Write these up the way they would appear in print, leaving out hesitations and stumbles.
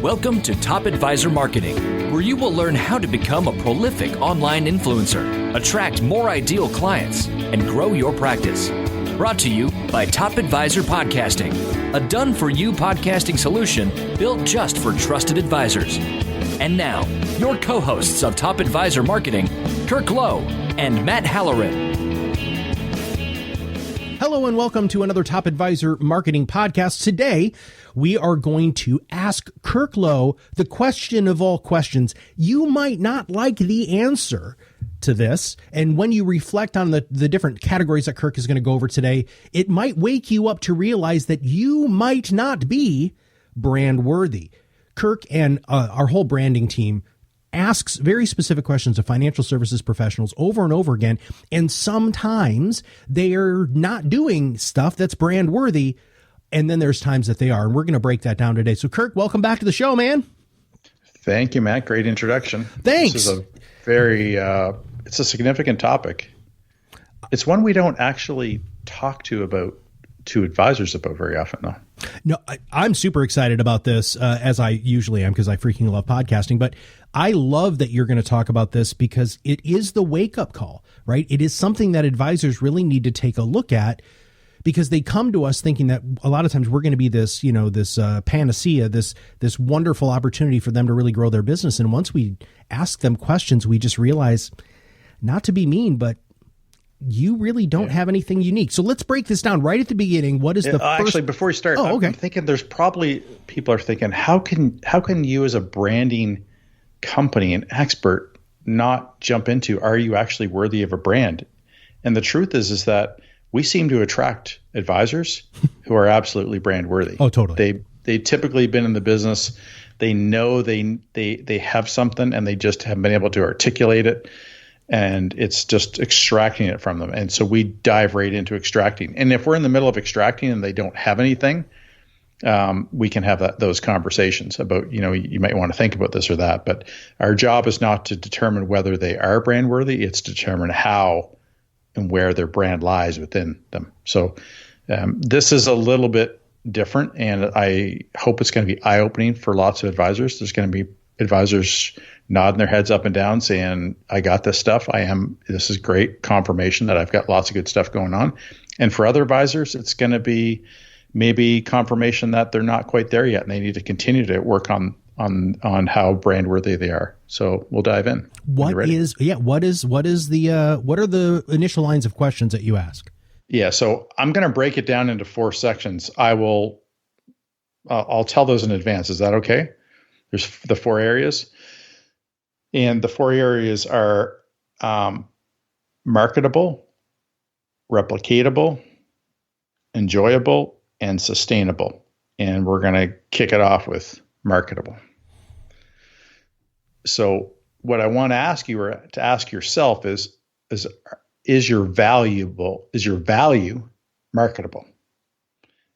Welcome to Top Advisor Marketing, where you will learn how to become a prolific online influencer, attract more ideal clients, and grow your practice. Brought to you by Top Advisor Podcasting, a done-for-you podcasting solution built just for trusted advisors. And now, your co-hosts of Top Advisor Marketing, Kirk Lowe and Matt Halloran. Hello and welcome to another Top Advisor Marketing podcast. Today, we are going to ask Kirk Lowe the question of all questions. You might not like the answer to this, and when you reflect on the different categories that Kirk is going to go over today, it might wake you up to realize that you might not be brand worthy. Kirk and our whole branding team asks very specific questions of financial services professionals over and over again, and sometimes they are not doing stuff that's brand worthy, and then there's times that they are, and we're going to break that down today. So Kirk, welcome back to the show, man. Thank you, Matt. Great introduction. Thanks. This is a very, it's a significant topic. It's one we don't actually talk to advisors about very often, though. No, I'm super excited about this, as I usually am, because I freaking love podcasting. But I love that you're going to talk about this because it is the wake-up call, right? It is something that advisors really need to take a look at, because they come to us thinking that a lot of times we're going to be this, this panacea, this wonderful opportunity for them to really grow their business. And once we ask them questions, we just realize, not to be mean, but you really don't have anything unique. So let's break this down right at the beginning. What is the first? Actually, before we start, okay. I'm thinking there's probably people are thinking, how can you as a branding company and expert not jump into, are you actually worthy of a brand? And the truth is that we seem to attract advisors who are absolutely brand worthy. Oh, totally. They typically been in the business. They know they have something and they just haven't been able to articulate it. And it's just extracting it from them. And so we dive right into extracting. And if we're in the middle of extracting and they don't have anything, we can have those conversations about, you might want to think about this or that. But our job is not to determine whether they are brand worthy. It's to determine how and where their brand lies within them. So this is a little bit different. And I hope it's going to be eye-opening for lots of advisors. There's going to be advisors nodding their heads up and down saying, I got this stuff. This is great confirmation that I've got lots of good stuff going on. And for other advisors, it's going to be maybe confirmation that they're not quite there yet and they need to continue to work on how brand worthy they are. So we'll dive in. What are the initial lines of questions that you ask? Yeah. So I'm going to break it down into 4 sections. I'll tell those in advance. Is that okay? There's the 4 areas. And the 4 areas are marketable, replicatable, enjoyable, and sustainable. And we're going to kick it off with marketable. So what I want to ask you or to ask yourself is your value marketable?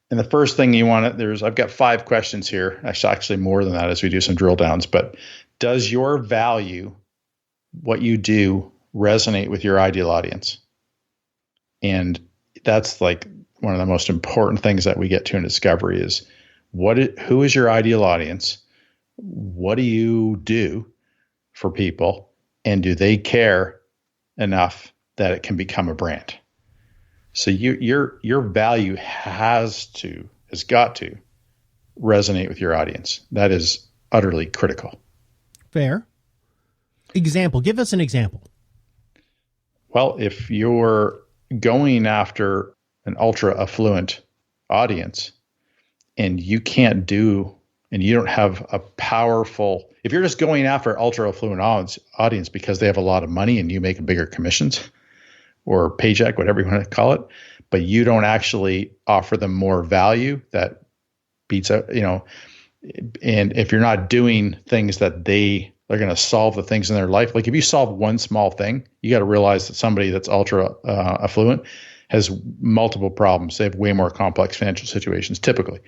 And the first thing you want to, I've got 5 questions here. Actually more than that as we do some drill downs, but does your value, what you do, resonate with your ideal audience? And that's like one of the most important things that we get to in discovery is who is your ideal audience? What do you do for people? And do they care enough that it can become a brand? So your value has got to resonate with your audience. That is utterly critical. Fair. Example. Give us an example. Well, if you're going after an ultra affluent audience and you don't have a powerful, if you're just going after ultra affluent audience because they have a lot of money and you make bigger commissions or paycheck, whatever you want to call it, but you don't actually offer them more value that beats out, and if you're not doing things that they're going to solve the things in their life, like if you solve one small thing, you got to realize that somebody that's ultra affluent has multiple problems. They have way more complex financial situations typically.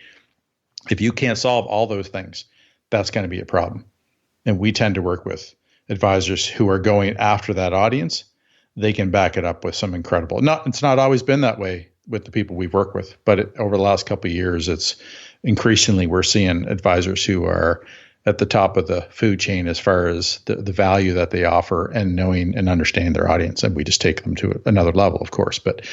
If you can't solve all those things, that's going to be a problem. And we tend to work with advisors who are going after that audience. They can back it up with some incredible, it's not always been that way with the people we've worked with, but over the last couple of years, it's increasingly we're seeing advisors who are at the top of the food chain as far as the value that they offer and knowing and understanding their audience. And we just take them to another level, of course. But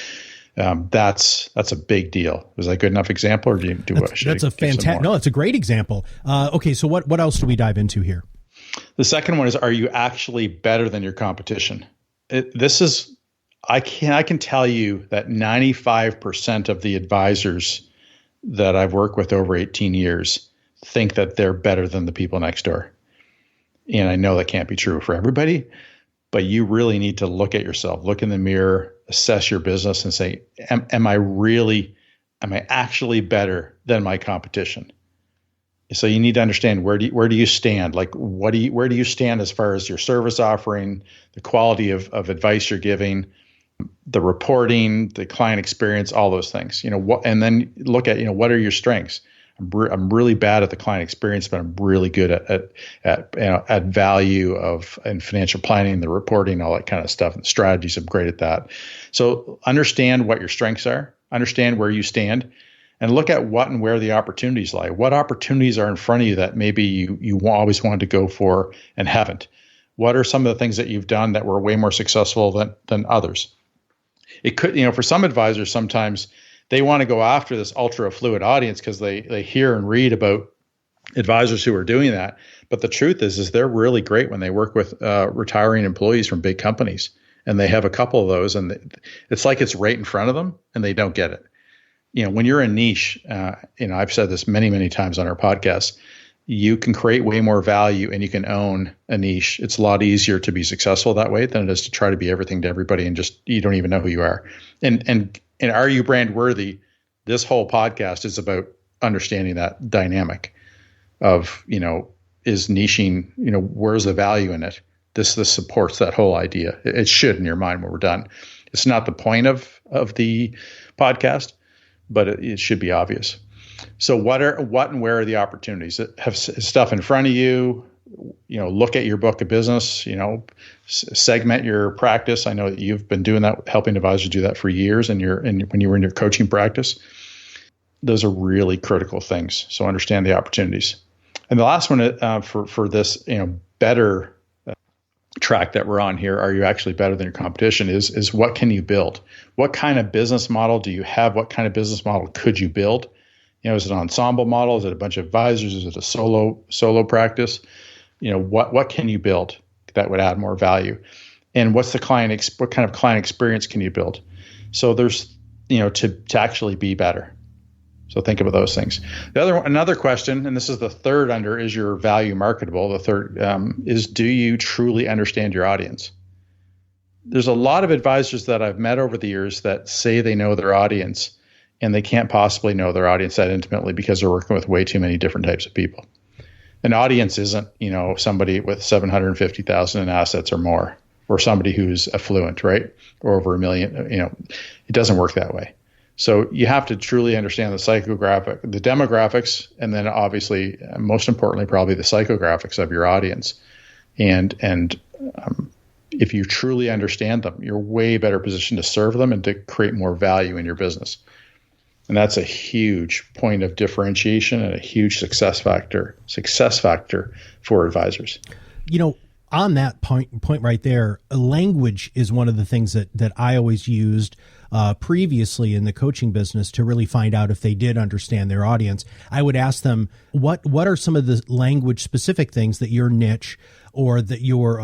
that's a big deal. Was that a good enough example, or that's a fantastic? No, it's a great example. Okay, so what else do we dive into here? The second one is: are you actually better than your competition? I can tell you that 95% of the advisors that I've worked with over 18 years think that they're better than the people next door. And I know that can't be true for everybody, but you really need to look at yourself, look in the mirror, assess your business and say, am I actually better than my competition? So you need to understand where do you stand? Like where do you stand as far as your service offering, the quality of advice you're giving, the reporting, the client experience, all those things, and then look at, what are your strengths? I'm really bad at the client experience, but I'm really good at value and financial planning, the reporting, all that kind of stuff, and strategies. I'm great at that. So understand what your strengths are, understand where you stand, and look at what and where the opportunities lie. What opportunities are in front of you that maybe you always wanted to go for and haven't? What are some of the things that you've done that were way more successful than others? It could, for some advisors, sometimes they want to go after this ultra affluent audience because they hear and read about advisors who are doing that. But the truth is they're really great when they work with retiring employees from big companies, and they have a couple of those, and it's like it's right in front of them, and they don't get it. When you're a niche, I've said this many, many times on our podcast, you can create way more value and you can own a niche. It's a lot easier to be successful that way than it is to try to be everything to everybody and just you don't even know who you are. And are you brand worthy? This whole podcast is about understanding that dynamic of, is niching, where's the value in it? This supports that whole idea. It should in your mind when we're done. It's not the point of the podcast, but it should be obvious. So what and where are the opportunities? Have stuff in front of you, look at your book of business, segment your practice. I know that you've been doing that, helping advisors do that for years and when you were in your coaching practice. Those are really critical things. So understand the opportunities. And the last one for this, better track that we're on here, are you actually better than your competition, is what can you build? What kind of business model do you have? What kind of business model could you build? Is it an ensemble model? Is it a bunch of advisors? Is it a solo practice? What can you build that would add more value? And what kind of client experience can you build? So there's, to actually be better. So think about those things. Another question, and this is the third under, is your value marketable? The third is, do you truly understand your audience? There's a lot of advisors that I've met over the years that say they know their audience, and they can't possibly know their audience that intimately because they're working with way too many different types of people. An audience isn't, somebody with 750,000 in assets or more, or somebody who's affluent, right? Or over $1 million, it doesn't work that way. So you have to truly understand the demographics, and then obviously, most importantly, probably the psychographics of your audience. And if you truly understand them, you're way better positioned to serve them and to create more value in your business. And that's a huge point of differentiation and a huge success factor for advisors. On that point right there, language is one of the things that I always used previously in the coaching business to really find out if they did understand their audience. I would ask them, what are some of the language specific things that your niche or that your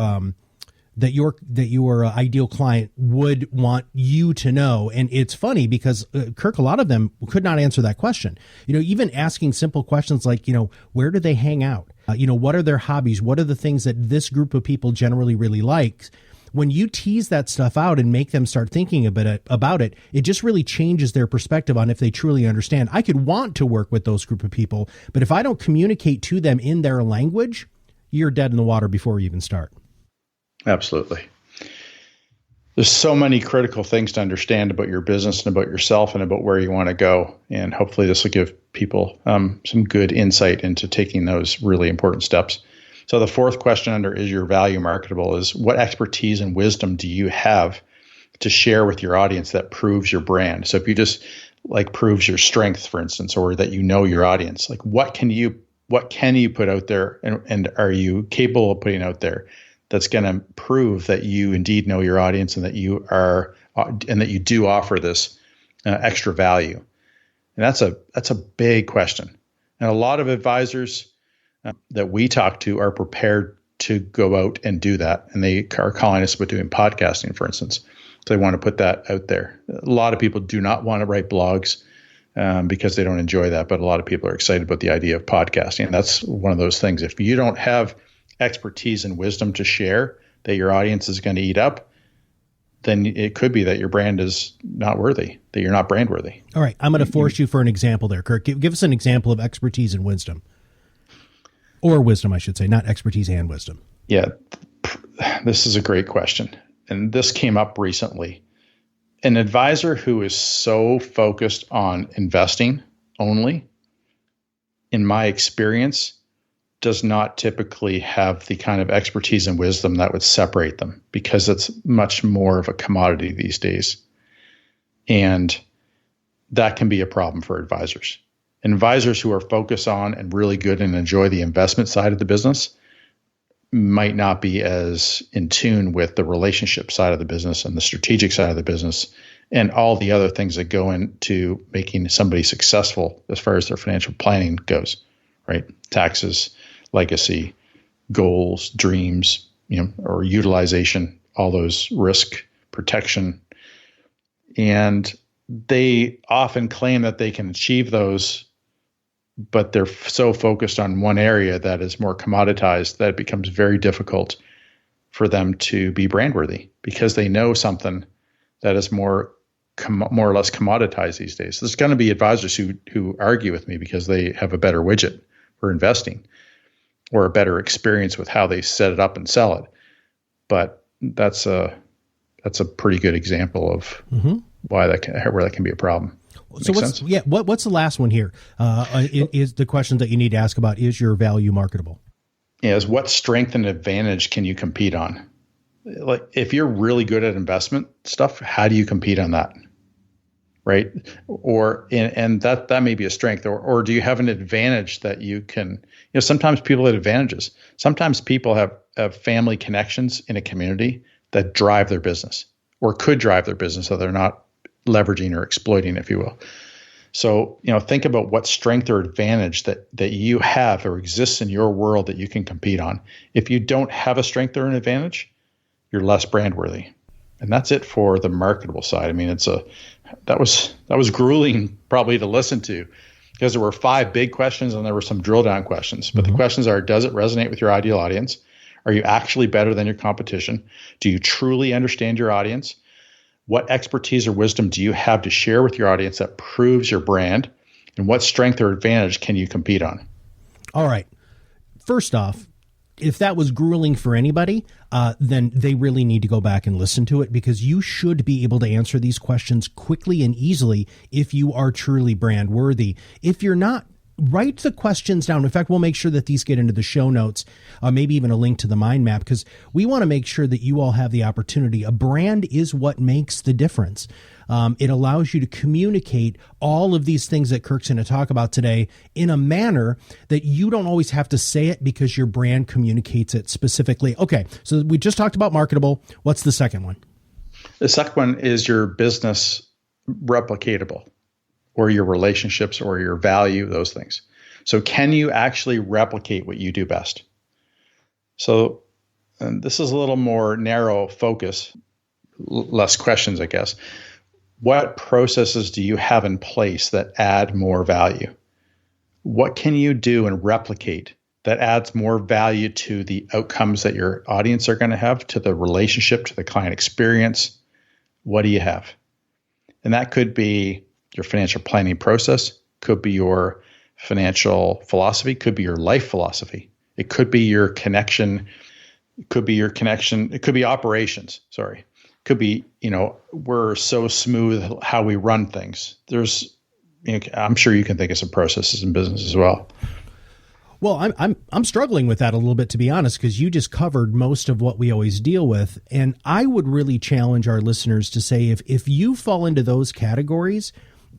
ideal client would want you to know. And it's funny because Kirk, a lot of them could not answer that question. Even asking simple questions like, where do they hang out? What are their hobbies? What are the things that this group of people generally really like? When you tease that stuff out and make them start thinking about it, it just really changes their perspective on if they truly understand. I could want to work with those group of people, but if I don't communicate to them in their language, you're dead in the water before we even start. Absolutely. There's so many critical things to understand about your business and about yourself and about where you want to go. And hopefully this will give people some good insight into taking those really important steps. So the fourth question under is your value marketable is, what expertise and wisdom do you have to share with your audience that proves your brand? So if you just proves your strength, for instance, or that your audience, what can you what can you put out there, and are you capable of putting out there that's going to prove that you indeed know your audience and that you do offer this extra value. And that's a big question. And a lot of advisors that we talk to are prepared to go out and do that. And they are calling us about doing podcasting, for instance. So they want to put that out there. A lot of people do not want to write blogs because they don't enjoy that. But a lot of people are excited about the idea of podcasting. And that's one of those things. If you don't have expertise and wisdom to share that your audience is going to eat up, then it could be that your brand is not worthy, that you're not brand worthy. All right. I'm going to force you for an example there, Kirk. Give us an example of expertise and wisdom. Or wisdom, I should say, not expertise and wisdom. Yeah, this is a great question. And this came up recently. An advisor who is so focused on investing only, in my experience, does not typically have the kind of expertise and wisdom that would separate them, because it's much more of a commodity these days. And that can be a problem for advisors. Advisors who are focused on and really good and enjoy the investment side of the business might not be as in tune with the relationship side of the business and the strategic side of the business and all the other things that go into making somebody successful as far as their financial planning goes, right? Taxes, legacy, goals, dreams, or utilization, all those risk protection. And they often claim that they can achieve those, but they're so focused on one area that is more commoditized that it becomes very difficult for them to be brand worthy, because they know something that is more or less commoditized these days. There's going to be advisors who argue with me because they have a better widget for investing or a better experience with how they set it up and sell it. But that's a pretty good example of where that can be a problem. So what's the last one here? Is the question that you need to ask about, is your value marketable? Is what strength and advantage can you compete on? Like, if you're really good at investment stuff, how do you compete on that? Right? And that may be a strength, or do you have an advantage that you can, sometimes people have advantages. Sometimes people have family connections in a community that drive their business or could drive their business, so they're not leveraging or exploiting, if you will. So, think about what strength or advantage that you have or exists in your world that you can compete on. If you don't have a strength or an advantage, you're less brand worthy. And that's it for the marketable side. I mean, that was grueling probably to listen to, because there were 5 big questions and there were some drill down questions. But the questions are, does it resonate with your ideal audience? Are you actually better than your competition? Do you truly understand your audience? What expertise or wisdom do you have to share with your audience that proves your brand? And what strength or advantage can you compete on? All right. First off, if that was grueling for anybody, then they really need to go back and listen to it, because you should be able to answer these questions quickly and easily if you are truly brand worthy. If you're not, write the questions down. In fact, we'll make sure that these get into the show notes, maybe even a link to the mind map, because we want to make sure that you all have the opportunity. A brand is what makes the difference. It allows you to communicate all of these things that Kirk's going to talk about today in a manner that you don't always have to say it, because your brand communicates it specifically. Okay, so we just talked about marketable. What's the second one? The second one is your business replicatable, or your relationships, or your value, those things. So can you actually replicate what you do best? So this is a little more narrow focus, less questions, I guess. What processes do you have in place that add more value? What can you do and replicate that adds more value to the outcomes that your audience are going to have, to the relationship, to the client experience? What do you have? And that could be your financial planning process, could be your financial philosophy, could be your life philosophy. It could be your connection. It could be operations. Sorry. Could be, we're so smooth how we run things. I'm sure you can think of some processes in business as well. Well, I'm struggling with that a little bit, to be honest, because you just covered most of what we always deal with. And I would really challenge our listeners to say, if you fall into those categories,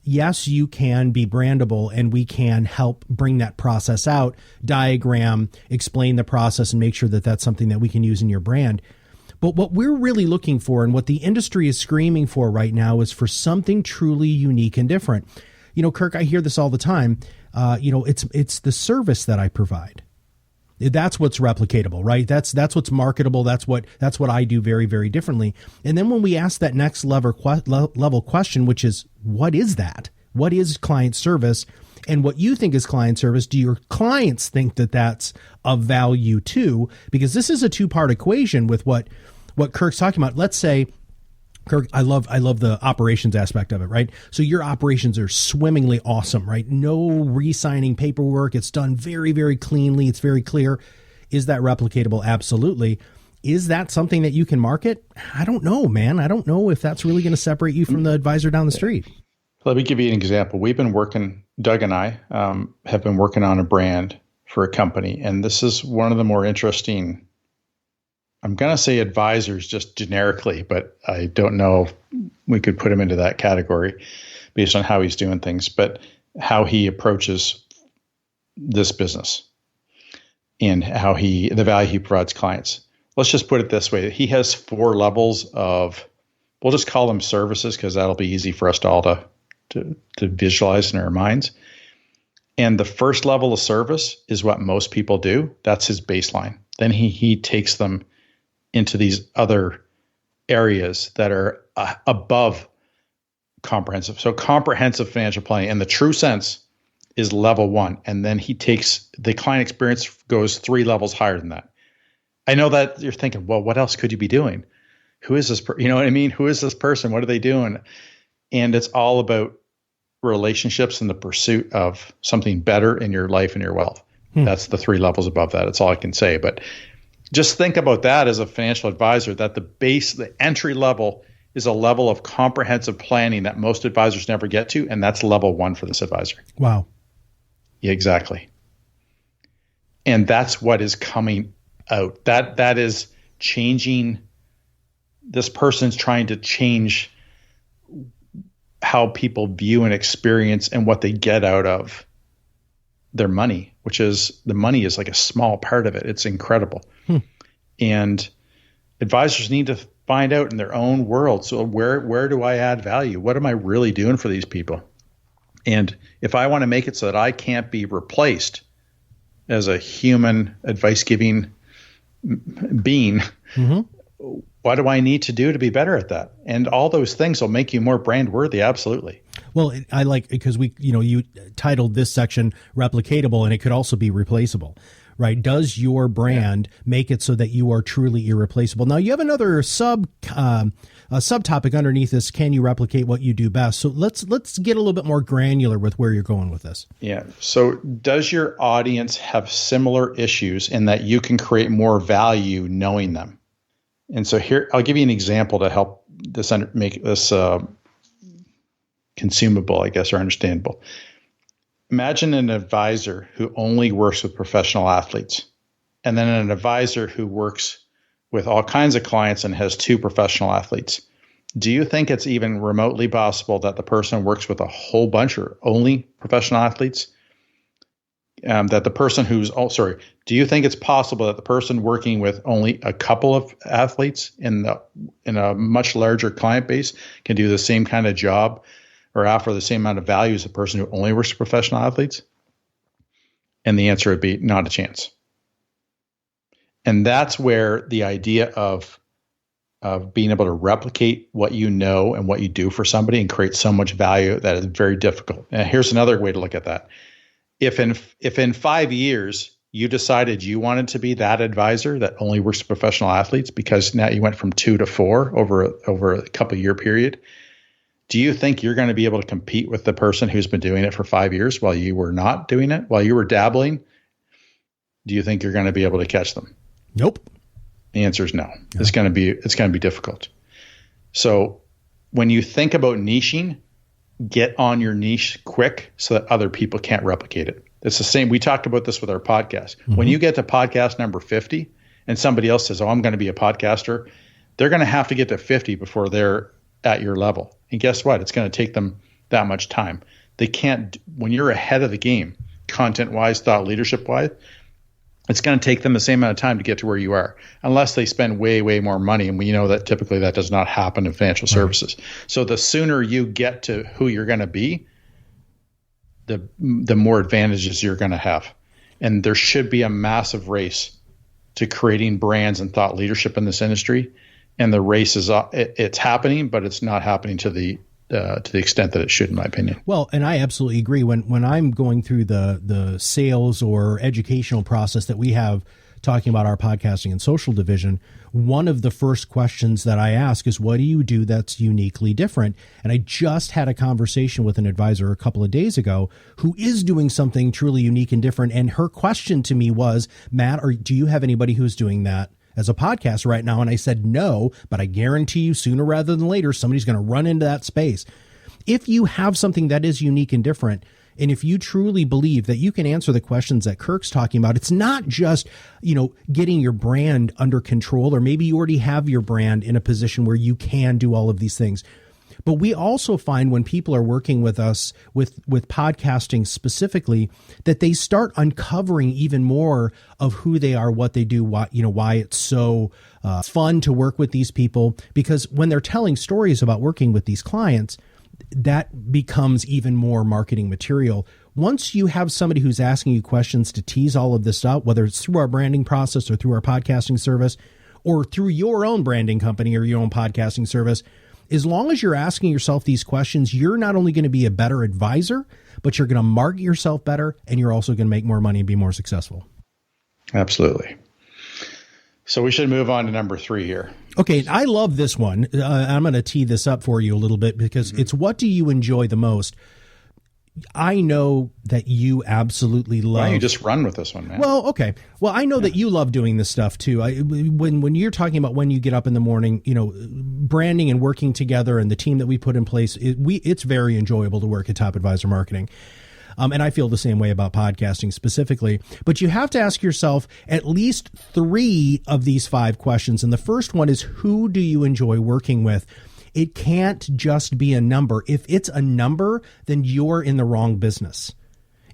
yes, you can be brandable, and we can help bring that process out, diagram, explain the process, and make sure that that's something that we can use in your brand. But what we're really looking for, and what the industry is screaming for right now, is for something truly unique and different. Kirk, I hear this all the time. It's the service that I provide. That's what's replicatable, right? That's what's marketable. That's what I do very, very differently. And then when we ask that next level question, which is, what is that? What is client service? And what you think is client service, do your clients think that that's of value too? Because this is a two-part equation with what Kirk's talking about. Let's say, Kirk, I love the operations aspect of it, right? So your operations are swimmingly awesome, right? No re-signing paperwork. It's done very, very cleanly. It's very clear. Is that replicatable? Absolutely. Is that something that you can market? I don't know, man. I don't know if that's really going to separate you from the advisor down the street. Let me give you an example. Doug and I have been working on a brand for a company, and this is one of the more interesting, I'm going to say advisors just generically, but I don't know if we could put him into that category based on how he's doing things, but how he approaches this business and the value he provides clients. Let's just put it this way. He has 4 levels of, we'll just call them services, because that'll be easy for us to all to visualize in our minds. And the first level of service is what most people do. That's his baseline. Then he takes them into these other areas that are above comprehensive. So comprehensive financial planning in the true sense is level 1. And then he takes the client experience, goes 3 levels higher than that. I know that you're thinking, well, what else could you be doing? Who is this? You know what I mean? Who is this person? What are they doing? And it's all about relationships and the pursuit of something better in your life and your wealth. That's the 3 levels above that. That's all I can say. But just think about that as a financial advisor, that the entry level is a level of comprehensive planning that most advisors never get to. And that's level 1 for this advisor. Wow. Yeah, exactly. And that's what is coming out. That is changing. This person's trying to change how people view and experience and what they get out of their money, which is, the money is like a small part of it. It's incredible. And advisors need to find out in their own world. So where do I add value? What am I really doing for these people? And if I want to make it so that I can't be replaced as a human advice-giving being, what do I need to do to be better at that? And all those things will make you more brand worthy. Absolutely. Well, I like, because you titled this section replicatable, and it could also be replaceable, right? Does your brand make it so that you are truly irreplaceable? Now you have another subtopic underneath this. Can you replicate what you do best? So let's get a little bit more granular with where you're going with this. Yeah. So does your audience have similar issues in that you can create more value knowing them? And so here, I'll give you an example to help this make this consumable, I guess, or understandable. Imagine an advisor who only works with professional athletes, and then an advisor who works with all kinds of clients and has 2 professional athletes. Do you think it's even remotely possible that the person works with a whole bunch or only professional athletes? Do you think it's possible that the person working with only a couple of athletes in a much larger client base can do the same kind of job or offer the same amount of value as a person who only works with professional athletes? And the answer would be not a chance. And that's where the idea of being able to replicate what you know and what you do for somebody and create so much value, that is very difficult. And here's another way to look at that. If in 5 years you decided you wanted to be that advisor that only works with professional athletes, because now you went from 2 to 4 over a couple year period, do you think you're going to be able to compete with the person who's been doing it for 5 years while you were not doing it, while you were dabbling? Do you think you're going to be able to catch them? Nope. The answer is no. Yeah. It's going to be difficult. So when you think about niching, get on your niche quick so that other people can't replicate it. It's the same. We talked about this with our podcast. When you get to podcast number 50 and somebody else says, oh, I'm going to be a podcaster, they're going to have to get to 50 before they're at your level. And guess what? It's going to take them that much time. They can't, when you're ahead of the game, content-wise, thought leadership-wise, it's going to take them the same amount of time to get to where you are, unless they spend way, way more money. And we know that typically that does not happen in financial services. So the sooner you get to who you're going to be, the more advantages you're going to have. And there should be a massive race to creating brands and thought leadership in this industry. And the race is it's happening, but it's not happening to the extent that it should, in my opinion. Well, and I absolutely agree. When I'm going through the sales or educational process that we have talking about our podcasting and social division, one of the first questions that I ask is, what do you do that's uniquely different? And I just had a conversation with an advisor a couple of days ago who is doing something truly unique and different. And her question to me was, Matt, or do you have anybody who's doing that as a podcast right now? And I said, no, but I guarantee you sooner rather than later, somebody's going to run into that space. If you have something that is unique and different, and if you truly believe that you can answer the questions that Kirk's talking about, it's not just, getting your brand under control, or maybe you already have your brand in a position where you can do all of these things. But we also find when people are working with us with podcasting specifically, that they start uncovering even more of who they are, what they do, why it's so fun to work with these people. Because when they're telling stories about working with these clients, that becomes even more marketing material. Once you have somebody who's asking you questions to tease all of this out, whether it's through our branding process or through our podcasting service or through your own branding company or your own podcasting service, as long as you're asking yourself these questions, you're not only going to be a better advisor, but you're going to market yourself better, and you're also going to make more money and be more successful. Absolutely. So we should move on to number 3 here. Okay, I love this one. I'm going to tee this up for you a little bit because it's, what do you enjoy the most? I know that you absolutely love. Why don't you just run with this one, man? Well, okay. Well, I know that you love doing this stuff too. When you're talking about when you get up in the morning, branding and working together, and the team that we put in place, it's very enjoyable to work at Top Advisor Marketing. And I feel the same way about podcasting specifically. But you have to ask yourself at least 3 of these 5 questions. And the first one is, who do you enjoy working with? It can't just be a number. If it's a number, then you're in the wrong business.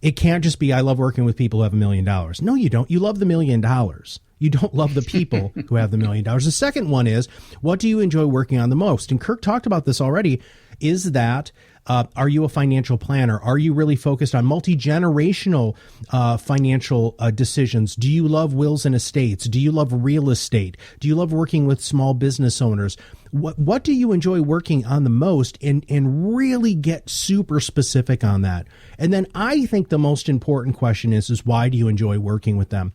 It can't just be, I love working with people who have $1 million. No, you don't. You love the $1 million. You don't love the people who have the $1 million. The second one is, what do you enjoy working on the most? And Kirk talked about this already. Is that, are you a financial planner? Are you really focused on multi-generational financial decisions? Do you love wills and estates? Do you love real estate? Do you love working with small business owners? What do you enjoy working on the most? And really get super specific on that. And then I think the most important question is why do you enjoy working with them?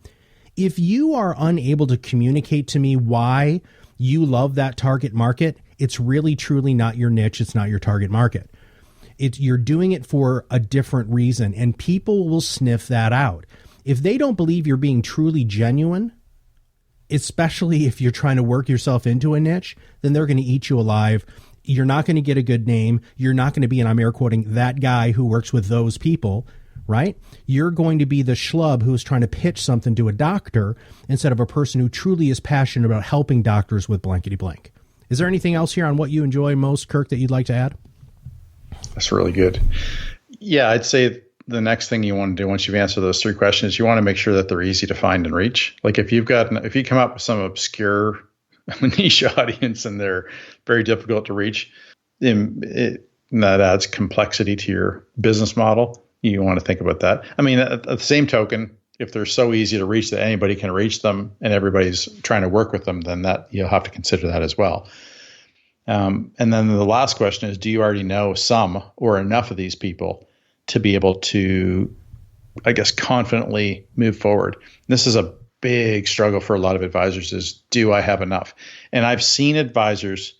If you are unable to communicate to me why you love that target market, it's really truly not your niche. It's not your target market. You're doing it for a different reason, and people will sniff that out. If they don't believe you're being truly genuine, especially if you're trying to work yourself into a niche, then they're going to eat you alive. You're not going to get a good name. You're not going to be, and I'm air quoting, that guy who works with those people, right? You're going to be the schlub who's trying to pitch something to a doctor instead of a person who truly is passionate about helping doctors with blankety blank. Is there anything else here on what you enjoy most, Kirk, that you'd like to add? That's really good. Yeah, I'd say the next thing you want to do once you've answered those 3 questions, you want to make sure that they're easy to find and reach. Like if you come up with some obscure niche audience and they're very difficult to reach, and that adds complexity to your business model. You want to think about that. I mean, at the same token, if they're so easy to reach that anybody can reach them and everybody's trying to work with them, then that you'll have to consider that as well. And then the last question is, do you already know some or enough of these people to be able to, I guess, confidently move forward? This is a big struggle for a lot of advisors is, do I have enough? And I've seen advisors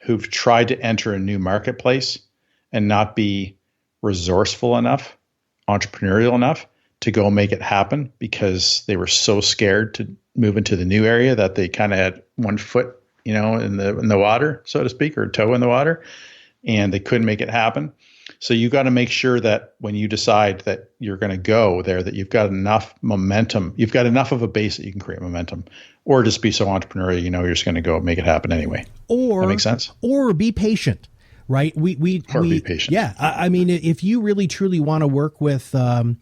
who've tried to enter a new marketplace and not be resourceful enough, entrepreneurial enough to go make it happen because they were so scared to move into the new area that they kind of had one foot, in the water, so to speak, or a toe in the water, and they couldn't make it happen. So you got to make sure that when you decide that you're going to go there, that you've got enough momentum, you've got enough of a base that you can create momentum, or just be so entrepreneurial, you're just going to go make it happen anyway. Or that makes sense. Or be patient. right? We be patient. Yeah. I mean, if you really truly want to work with a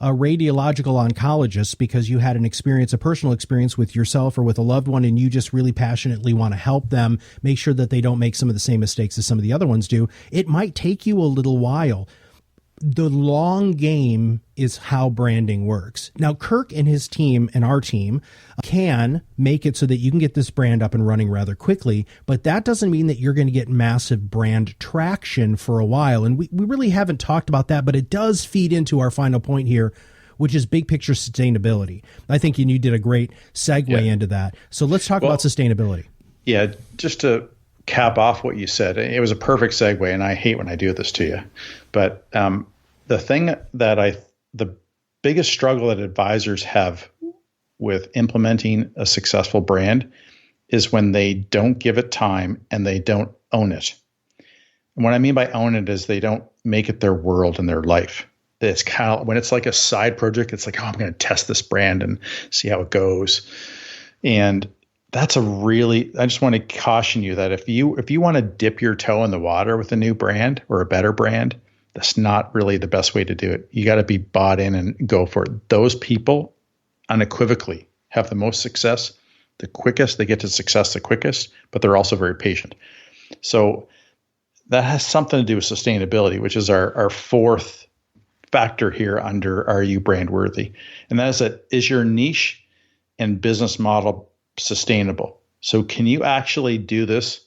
radiological oncologist because you had a personal experience with yourself or with a loved one, and you just really passionately want to help them make sure that they don't make some of the same mistakes as some of the other ones do, it might take you a little while. The long game is how branding works. Now, Kirk and his team and our team can make it so that you can get this brand up and running rather quickly, but that doesn't mean that you're going to get massive brand traction for a while. And we really haven't talked about that, but it does feed into our final point here, which is big picture sustainability. I think you did a great segue into that. So let's talk about sustainability. Yeah, just to cap off what you said, it was a perfect segue, and I hate when I do this to you. But the biggest struggle that advisors have with implementing a successful brand is when they don't give it time and they don't own it. And what I mean by own it is they don't make it their world and their life. It's kind of when it's like a side project, it's like, oh, I'm going to test this brand and see how it goes. And I just want to caution you that if you want to dip your toe in the water with a new brand or a better brand, that's not really the best way to do it. You got to be bought in and go for it. Those people unequivocally have the most success, the quickest. They get to success the quickest, but they're also very patient. So that has something to do with sustainability, which is our fourth factor here under are you brand worthy? And that is your niche and business model sustainable? So can you actually do this?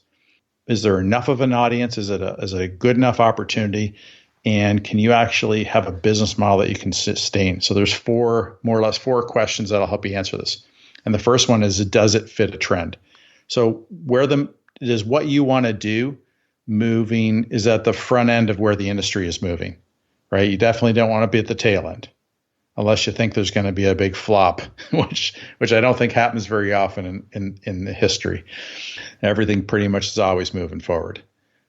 Is there enough of an audience? Is it a good enough opportunity? And can you actually have a business model that you can sustain? So there's more or less four questions that'll help you answer this. And the first one is, does it fit a trend? So is what you want to do moving is at the front end of where the industry is moving, right? You definitely don't want to be at the tail end unless you think there's going to be a big flop, which I don't think happens very often in the history. Everything pretty much is always moving forward.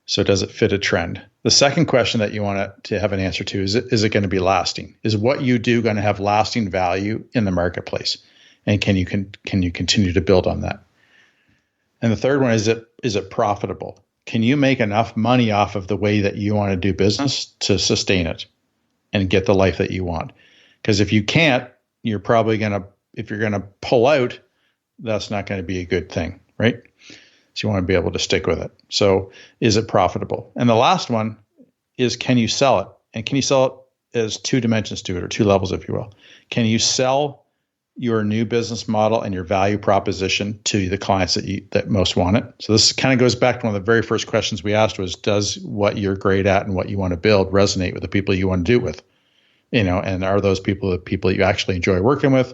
So does it fit a trend? The second question that you want to have an answer to is it going to be lasting? Is what you do going to have lasting value in the marketplace? And can you continue to build on that? And the third one is it profitable? Can you make enough money off of the way that you want to do business to sustain it and get the life that you want? Because if you can't, you're probably if you're going to pull out, that's not going to be a good thing, right? So you want to be able to stick with it. So is it profitable? And the last one is, can you sell it? And can you sell it as two dimensions to it, or two levels, if you will? Can you sell your new business model and your value proposition to the clients that most want it? So this kind of goes back to one of the very first questions we asked was, does what you're great at and what you want to build resonate with the people you want to do it with? And are those people the people that you actually enjoy working with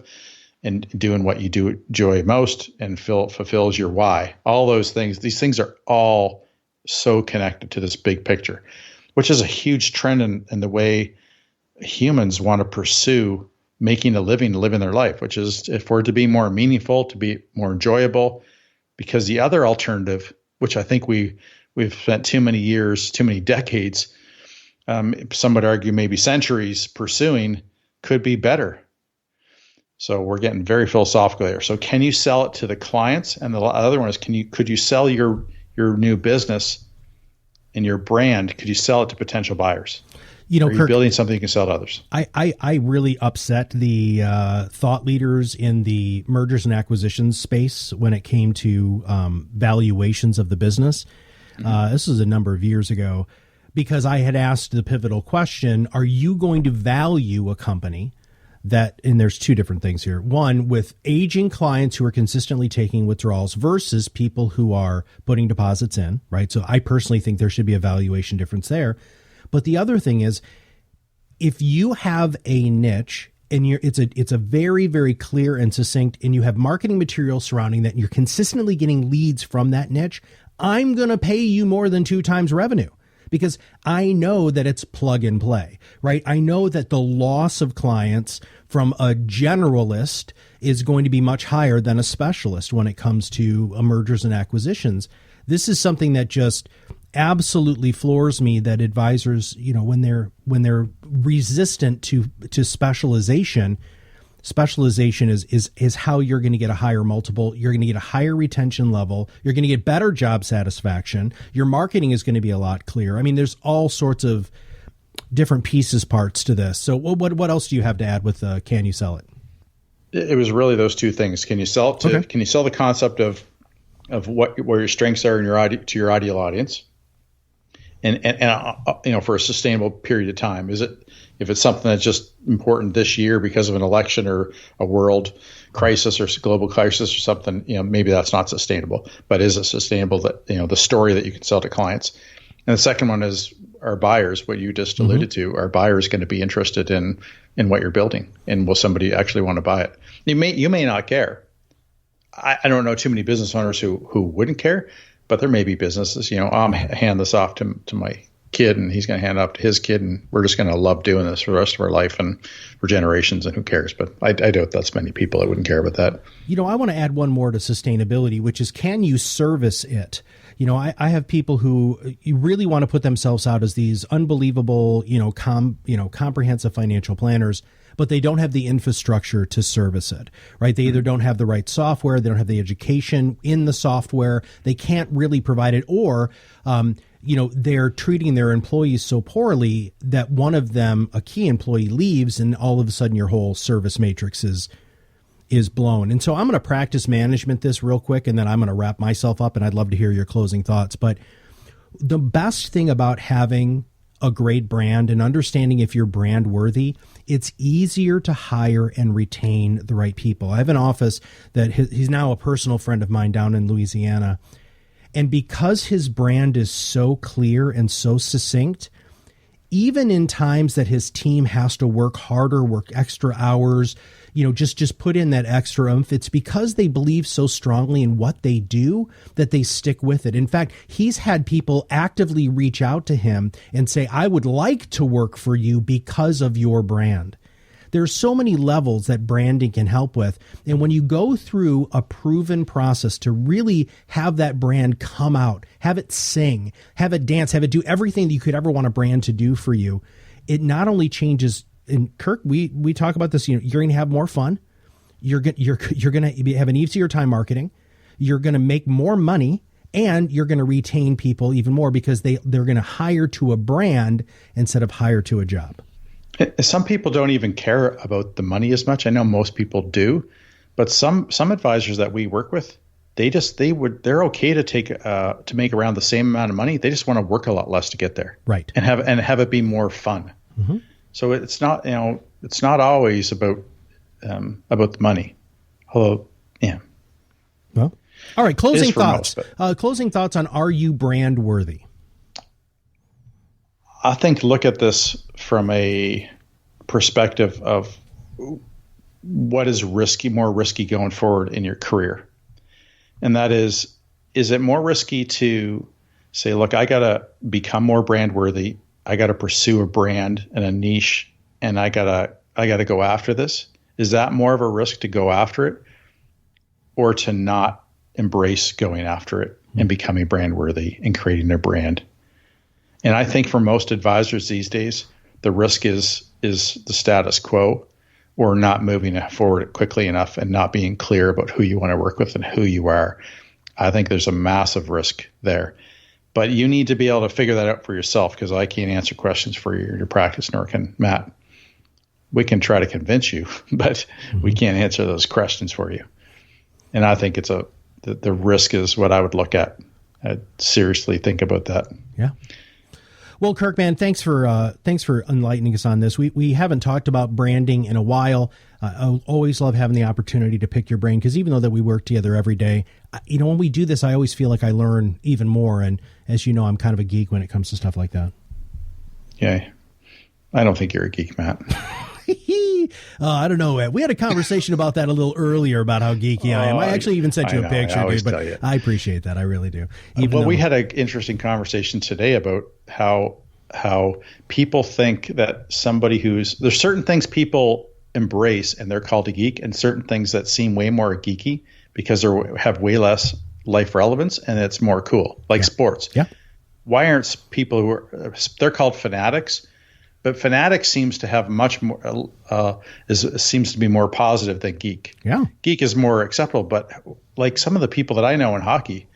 and doing what you do enjoy most and fulfills your why? All those things, these things are all so connected to this big picture, which is a huge trend in the way humans want to pursue making a living, living their life, which is for it to be more meaningful, to be more enjoyable. Because the other alternative, which I think we've spent too many years, too many decades, some would argue maybe centuries pursuing, could be better. So we're getting very philosophical there. So can you sell it to the clients? And the other one is, could you sell your new business and your brand? Could you sell it to potential buyers? Are you building something you can sell to others? I really upset the thought leaders in the mergers and acquisitions space when it came to valuations of the business. This was a number of years ago, because I had asked the pivotal question, are you going to value a company that, and there's two different things here. One, with aging clients who are consistently taking withdrawals versus people who are putting deposits in, right? So I personally think there should be a valuation difference there. But the other thing is, if you have a niche and it's a very, very clear and succinct, and you have marketing material surrounding that, and you're consistently getting leads from that niche, I'm going to pay you more than 2 times revenue. Because I know that it's plug and play, right? I know that the loss of clients from a generalist is going to be much higher than a specialist when it comes to mergers and acquisitions. This is something that just absolutely floors me, that advisors, when they're resistant to specialization, specialization is how you're going to get a higher multiple. You're going to get a higher retention level. You're going to get better job satisfaction. Your marketing is going to be a lot clearer. I mean, there's all sorts of different parts to this. So what else do you have to add with Can You Sell It? It was really those two things. Can you sell it to? Okay. Can you sell the concept of where your strengths are in to your ideal audience, and for a sustainable period of time? Is it, if it's something that's just important this year because of an election or a world crisis or global crisis or something, maybe that's not sustainable. But is it sustainable that the story that you can sell to clients? And the second one is our buyers. What you just alluded to, our buyers going to be interested in what you're building, and will somebody actually want to buy it? You may not care. I don't know too many business owners who wouldn't care, but there may be businesses, I'm hand this off to my kid and he's going to hand it off to his kid, and we're just going to love doing this for the rest of our life and for generations, and who cares? But I doubt that's many people that wouldn't care about that. I want to add one more to sustainability, which is, can you service it? I have people who really want to put themselves out as these unbelievable, comprehensive financial planners, but they don't have the infrastructure to service it, right? They either don't have the right software, they don't have the education in the software, they can't really provide it, or, they're treating their employees so poorly that one of them, a key employee, leaves, and all of a sudden your whole service matrix is blown. And so I'm going to practice management this real quick, and then I'm going to wrap myself up, and I'd love to hear your closing thoughts. But the best thing about having a great brand and understanding if you're brand worthy, it's easier to hire and retain the right people. I have an office that he's now a personal friend of mine down in Louisiana. And because his brand is so clear and so succinct, even in times that his team has to work harder, work extra hours, just put in that extra oomph, it's because they believe so strongly in what they do that they stick with it. In fact, he's had people actively reach out to him and say, I would like to work for you because of your brand. There's so many levels that branding can help with. And when you go through a proven process to really have that brand come out, have it sing, have it dance, have it do everything that you could ever want a brand to do for you, it not only changes. And Kirk, we talk about this, you're going to have more fun. You're going to have an easier time marketing. You're going to make more money, and you're going to retain people even more because they're going to hire to a brand instead of hire to a job. Some people don't even care about the money as much. I know most people do, but some advisors that we work with, they're okay to make around the same amount of money. They just want to work a lot less to get there, right? And have it be more fun. Mm-hmm. So it's not always about the money. Although, yeah. Well, all right. Closing thoughts. Closing thoughts on, are you brand worthy? I think look at this from a perspective of what is more risky going forward in your career. And that is it more risky to say, look, I got to become more brand worthy. I got to pursue a brand and a niche, and I got to go after this. Is that more of a risk to go after it, or to not embrace going after it and becoming brand worthy and creating their brand? And I think for most advisors these days, the risk is the status quo, or not moving forward quickly enough and not being clear about who you want to work with and who you are. I think there's a massive risk there. But you need to be able to figure that out for yourself, because I can't answer questions for your practice, nor can Matt. We can try to convince you, but we can't answer those questions for you. And I think the risk is what I would look at. I'd seriously think about that. Yeah. Well, Kirk, man, thanks for enlightening us on this. We haven't talked about branding in a while. I always love having the opportunity to pick your brain, because even though that we work together every day, when we do this, I always feel like I learn even more. And as you know, I'm kind of a geek when it comes to stuff like that. Yeah. I don't think you're a geek, Matt. I don't know. We had a conversation about that a little earlier about how geeky I am. I actually even sent you a picture, dude, but I appreciate that. I really do. We had an interesting conversation today about how people think that there's certain things people embrace and they're called a geek, and certain things that seem way more geeky because they have way less life relevance and it's more cool, like sports. Yeah. Why aren't people they're called fanatics, But fanatic seems to have much more, seems to be more positive than geek. Yeah. Geek is more acceptable, but like some of the people that I know in hockey,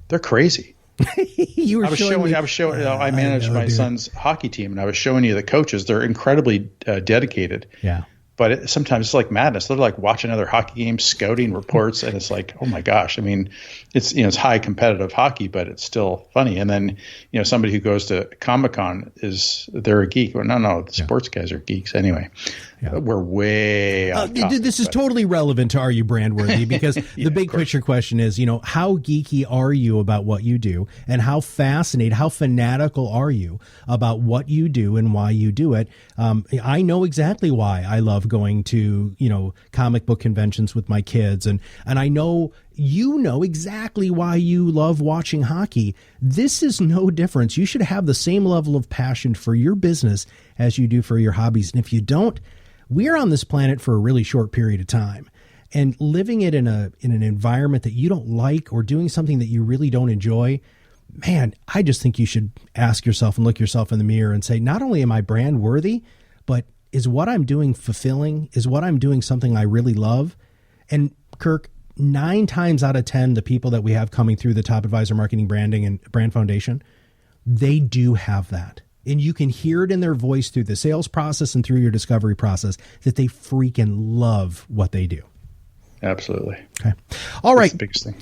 they're crazy. I manage my son's hockey team, and I was showing you the coaches. They're incredibly dedicated. Yeah. But sometimes it's like madness. They're like watching other hockey games, scouting reports, and it's like, oh my gosh. I mean, it's it's high competitive hockey, but it's still funny. And then somebody who goes to Comic-Con they're a geek. Well, no, the sports guys are geeks anyway. Yeah. We're way out. This is totally relevant to Are You Brand Worthy? Because the big picture question is, how geeky are you about what you do, and how fascinated, how fanatical are you about what you do and why you do it? I know exactly why I love going to, comic book conventions with my kids. And I know you know exactly why you love watching hockey. This is no difference. You should have the same level of passion for your business as you do for your hobbies. And if you don't, we're on this planet for a really short period of time, and living it in an environment that you don't like, or doing something that you really don't enjoy, man, I just think you should ask yourself and look yourself in the mirror and say, not only am I brand worthy, but is what I'm doing fulfilling? Is what I'm doing something I really love? And Kirk, 9 times out of 10, the people that we have coming through the Top Advisor Marketing Branding and Brand Foundation, they do have that. And you can hear it in their voice through the sales process and through your discovery process that they freaking love what they do. Absolutely. Okay. All right. That's the biggest thing.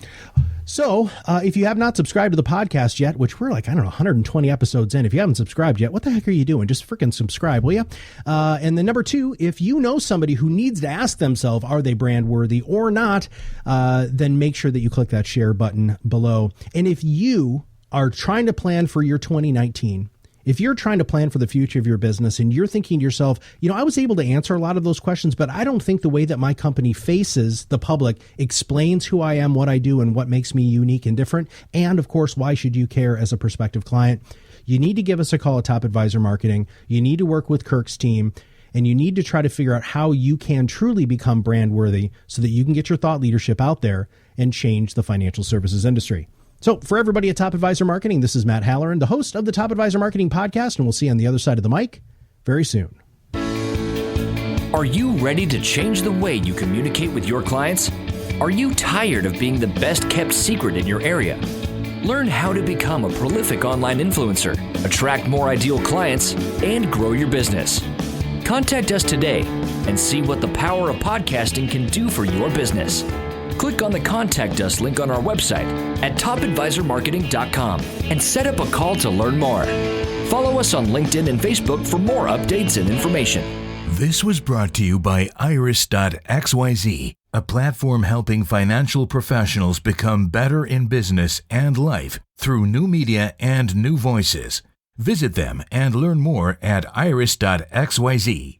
So if you have not subscribed to the podcast yet, which we're like, 120 episodes in, if you haven't subscribed yet, what the heck are you doing? Just freaking subscribe, will you? And then number 2, if you know somebody who needs to ask themselves, are they brand worthy or not, then make sure that you click that share button below. And if you are trying to plan for your 2019, if you're trying to plan for the future of your business and you're thinking to yourself, I was able to answer a lot of those questions, but I don't think the way that my company faces the public explains who I am, what I do, and what makes me unique and different. And of course, why should you care as a prospective client? You need to give us a call at Top Advisor Marketing. You need to work with Kirk's team, and you need to try to figure out how you can truly become brand worthy so that you can get your thought leadership out there and change the financial services industry. So for everybody at Top Advisor Marketing, this is Matt Halloran, the host of the Top Advisor Marketing Podcast, and we'll see you on the other side of the mic very soon. Are you ready to change the way you communicate with your clients? Are you tired of being the best kept secret in your area? Learn how to become a prolific online influencer, attract more ideal clients, and grow your business. Contact us today and see what the power of podcasting can do for your business. Click on the Contact Us link on our website at topadvisormarketing.com and set up a call to learn more. Follow us on LinkedIn and Facebook for more updates and information. This was brought to you by Iris.xyz, a platform helping financial professionals become better in business and life through new media and new voices. Visit them and learn more at Iris.xyz.